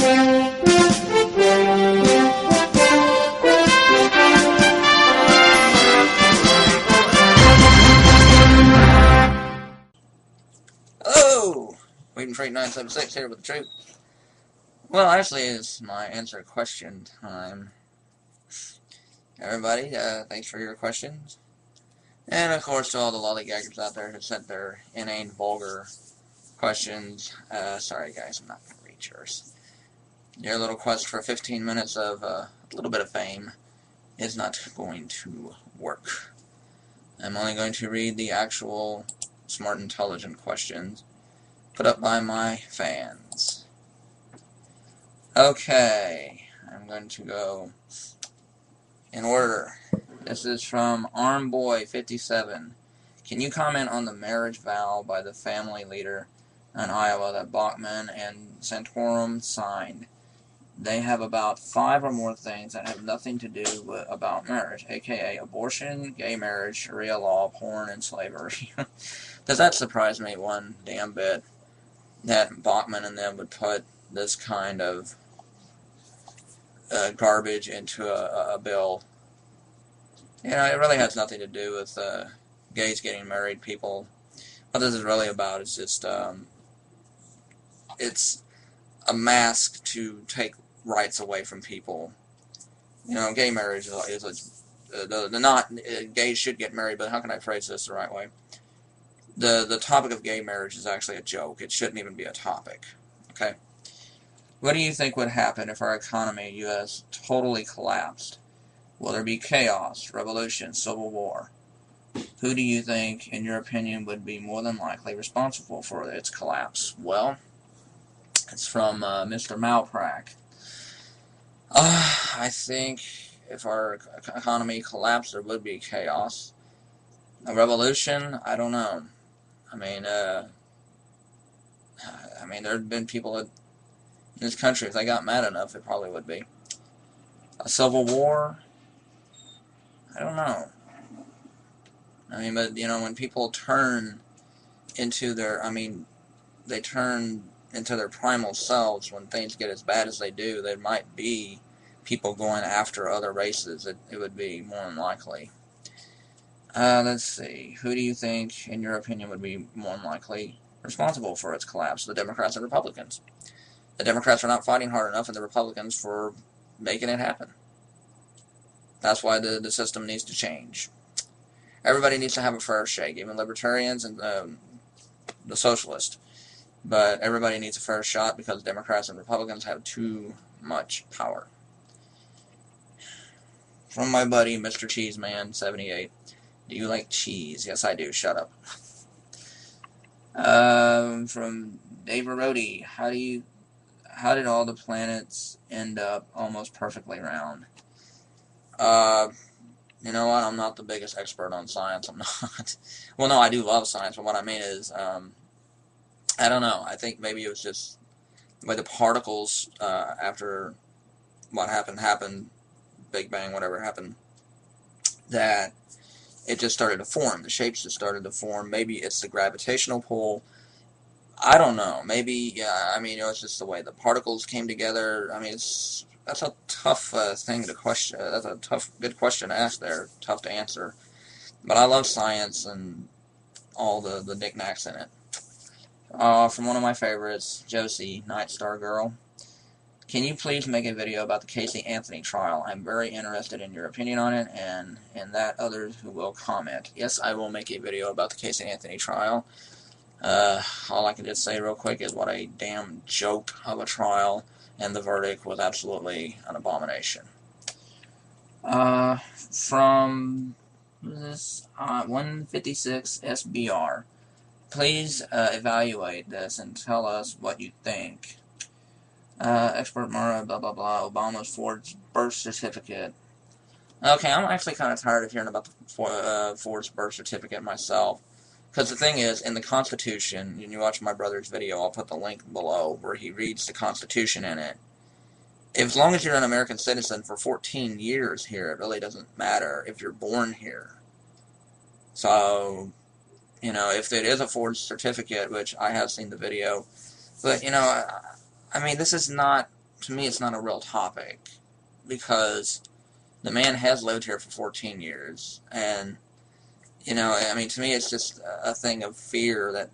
Hello! WhedonFreak976 here with the truth. Well, actually, it's my answer question time. Everybody, thanks for your questions. And, of course, to all the lollygaggers out there who sent their inane, vulgar questions. Sorry, guys, I'm not going to read yours. Your little quest for 15 minutes of a little bit of fame is not going to work. I'm only going to read the actual smart, intelligent questions put up by my fans. Okay, I'm going to go in order. This is from ArmBoy57. Can you comment on the marriage vow by the family leader in Iowa that Bachman and Santorum signed? They have about 5 or more things that have nothing to do about marriage, aka abortion, gay marriage, Sharia law, porn, and slavery. Does that surprise me one damn bit that Bachman and them would put this kind of garbage into a bill? You know, it really has nothing to do with gays getting married, people. What this is really about is just, it's a mask to take rights away from people. You know, gay marriage is gays should get married, but how can I phrase this the right way? The topic of gay marriage is actually a joke. It shouldn't even be a topic. Okay? What do you think would happen if our economy, U.S., totally collapsed? Will there be chaos, revolution, civil war? Who do you think, in your opinion, would be more than likely responsible for its collapse? Well, it's from Mr. Malprack. I think if our economy collapsed, there would be chaos. A revolution? I don't know. I mean, there have been people in this country, if they got mad enough, it probably would be. A civil war? I don't know. I mean, but, you know, when people turn into their, they turn into their primal selves when things get as bad as they do, there might be people going after other races. It would be more than likely. Let's see. Who do you think, in your opinion, would be more than likely responsible for its collapse? The Democrats and Republicans. The Democrats are not fighting hard enough, and the Republicans for making it happen. That's why the system needs to change. Everybody needs to have a fair shake, even libertarians and the socialists. But everybody needs a fair shot because Democrats and Republicans have too much power. From my buddy, Mr. Cheeseman78. Do you like cheese? Yes, I do. Shut up. From Dave Rody. How did all the planets end up almost perfectly round? You know what? I'm not the biggest expert on science. I'm not. Well, no, I do love science, but what I mean is, I don't know. I think maybe it was just the way the particles, after what happened, Big Bang, whatever happened, that it just started to form. The shapes just started to form. Maybe it's the gravitational pull. I don't know. Maybe, yeah, it's just the way the particles came together. That's a tough thing to question. That's a good question to ask there. Tough to answer. But I love science and all the knickknacks in it. From one of my favorites, Josie, Night Star Girl. Can you please make a video about the Casey Anthony trial? I'm very interested in your opinion on it, and that others who will comment. Yes, I will make a video about the Casey Anthony trial. All I can just say real quick is what a damn joke of a trial, and the verdict was absolutely an abomination. From this 156 SBR. Please evaluate this and tell us what you think. Expert Mara, blah, blah, blah, Obama's forged birth certificate. Okay, I'm actually kind of tired of hearing about the forged birth certificate myself. Because the thing is, in the Constitution, and you watch my brother's video, I'll put the link below, where he reads the Constitution in it. As long as you're an American citizen for 14 years here, it really doesn't matter if you're born here. So, you know, if it is a forged certificate, which I have seen the video, but, you know, this is not to me, it's not a real topic, because the man has lived here for 14 years, and, you know, I mean, to me, it's just a thing of fear that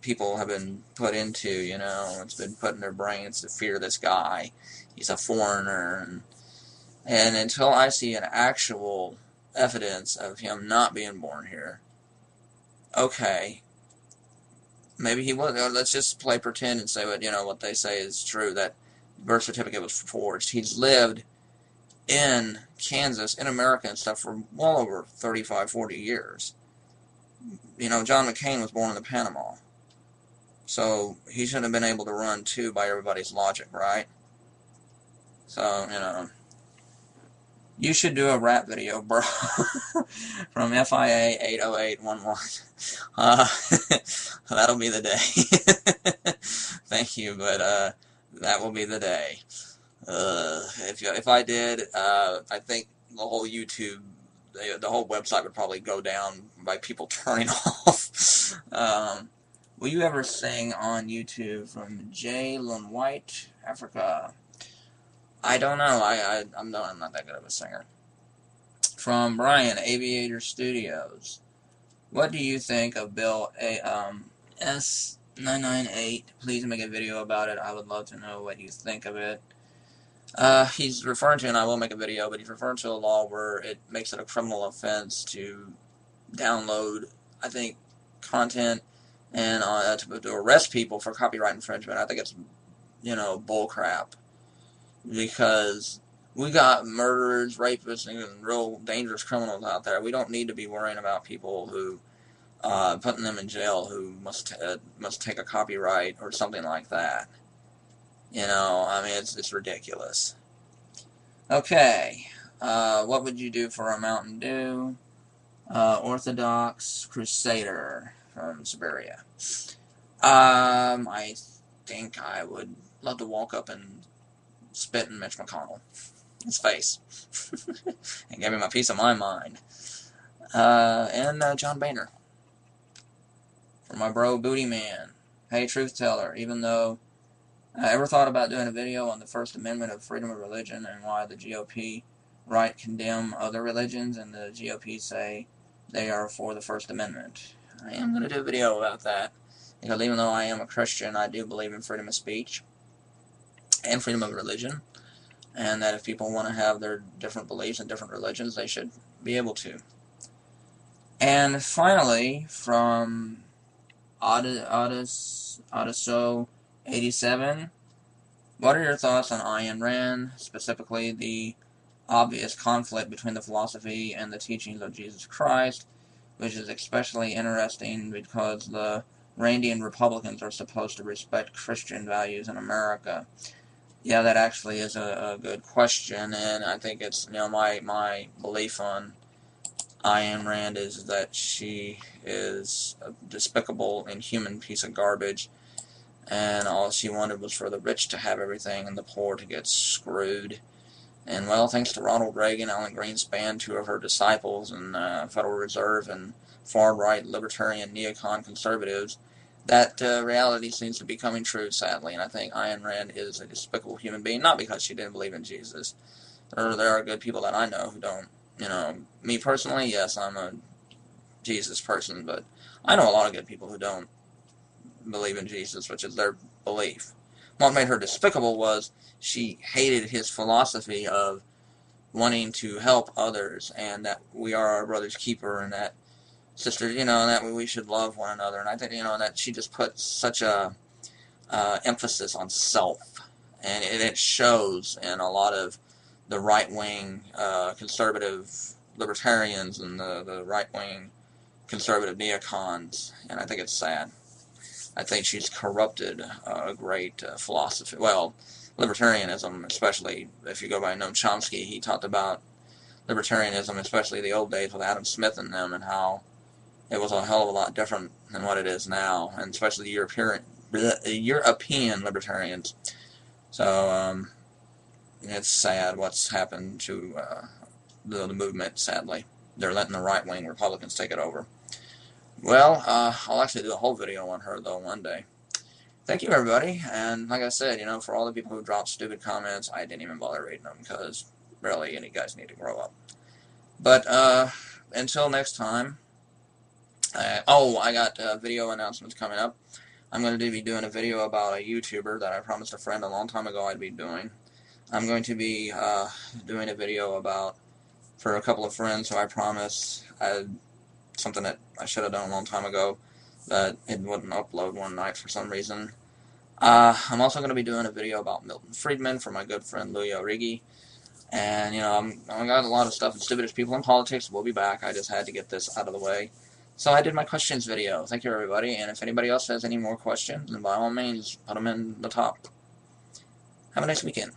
people have been put into, you know, it's been put in their brains to fear this guy. He's a foreigner, and until I see an actual evidence of him not being born here, okay, maybe he was. Let's just play pretend and say what, you know, what they say is true, that birth certificate was forged. He's lived in Kansas, in America and stuff, for well over 35, 40 years. You know, John McCain was born in Panama. So he shouldn't have been able to run too, by everybody's logic, right? So, you know, you should do a rap video, bro. From FIA 80811. That'll be the day. Thank you, but that will be the day. If I did, I think the whole YouTube, the whole website would probably go down by people turning off. Will you ever sing on YouTube? From J. Lone White, Africa. I don't know. I'm not that good of a singer. From Brian, Aviator Studios. What do you think of Bill S998? Please make a video about it. I would love to know what you think of it. He's referring to, and I will make a video, but he's referring to a law where it makes it a criminal offense to download, I think, content and to arrest people for copyright infringement. I think it's, you know, bullcrap, because we got murderers, rapists, and real dangerous criminals out there. We don't need to be worrying about people who putting them in jail who must take a copyright or something like that. You know, I mean, it's ridiculous. Okay, what would you do for a Mountain Dew? Orthodox Crusader from Siberia. I think I would love to walk up and spit in Mitch McConnell, his face, and give him a piece of my mind. And John Boehner, for my bro Booty Man. Hey, Truth Teller, even though I ever thought about doing a video on the First Amendment of freedom of religion and why the GOP right condemn other religions and the GOP say they are for the First Amendment. I am going to do a video about that, because even though I am a Christian, I do believe in freedom of speech and freedom of religion, and that if people want to have their different beliefs and different religions, they should be able to. And finally, from Audiso87, what are your thoughts on Ayn Rand, specifically the obvious conflict between the philosophy and the teachings of Jesus Christ, which is especially interesting because the Randian Republicans are supposed to respect Christian values in America? Yeah, that actually is a good question, and I think it's, you know, my belief on Ayn Rand is that she is a despicable, inhuman piece of garbage, and all she wanted was for the rich to have everything and the poor to get screwed. And, well, thanks to Ronald Reagan, Alan Greenspan, two of her disciples, and Federal Reserve and far-right libertarian neocon conservatives, that reality seems to be coming true, sadly. And I think Ayn Rand is a despicable human being, not because she didn't believe in Jesus. There are good people that I know who don't. You know, me personally, yes, I'm a Jesus person, but I know a lot of good people who don't believe in Jesus, which is their belief. What made her despicable was she hated his philosophy of wanting to help others, and that we are our brother's keeper, and that sisters, you know, and that we should love one another. And I think, you know, that she just put such a emphasis on self, and it shows in a lot of the right-wing conservative libertarians and the right-wing conservative neocons, and I think it's sad. I think she's corrupted a great philosophy. Well, libertarianism, especially if you go by Noam Chomsky, he talked about libertarianism, especially the old days with Adam Smith and them, and how it was a hell of a lot different than what it is now, and especially the European libertarians. So it's sad what's happened to the movement, sadly. They're letting the right-wing Republicans take it over. Well, I'll actually do a whole video on her, though, one day. thank you, everybody. And like I said, for all the people who dropped stupid comments, I didn't even bother reading them because really, you guys need to grow up. But until next time, I got video announcements coming up. I'm going to be doing a video about a YouTuber that I promised a friend a long time ago I'd be doing. I'm going to be doing a video for a couple of friends who I promised something that I should have done a long time ago that it wouldn't upload one night for some reason. I'm also going to be doing a video about Milton Friedman for my good friend Louis Origi. And, I got a lot of stuff and stupidest people in politics. We'll be back. I just had to get this out of the way. So I did my questions video. Thank you, everybody. And if anybody else has any more questions, then by all means, put them in the top. Have a nice weekend.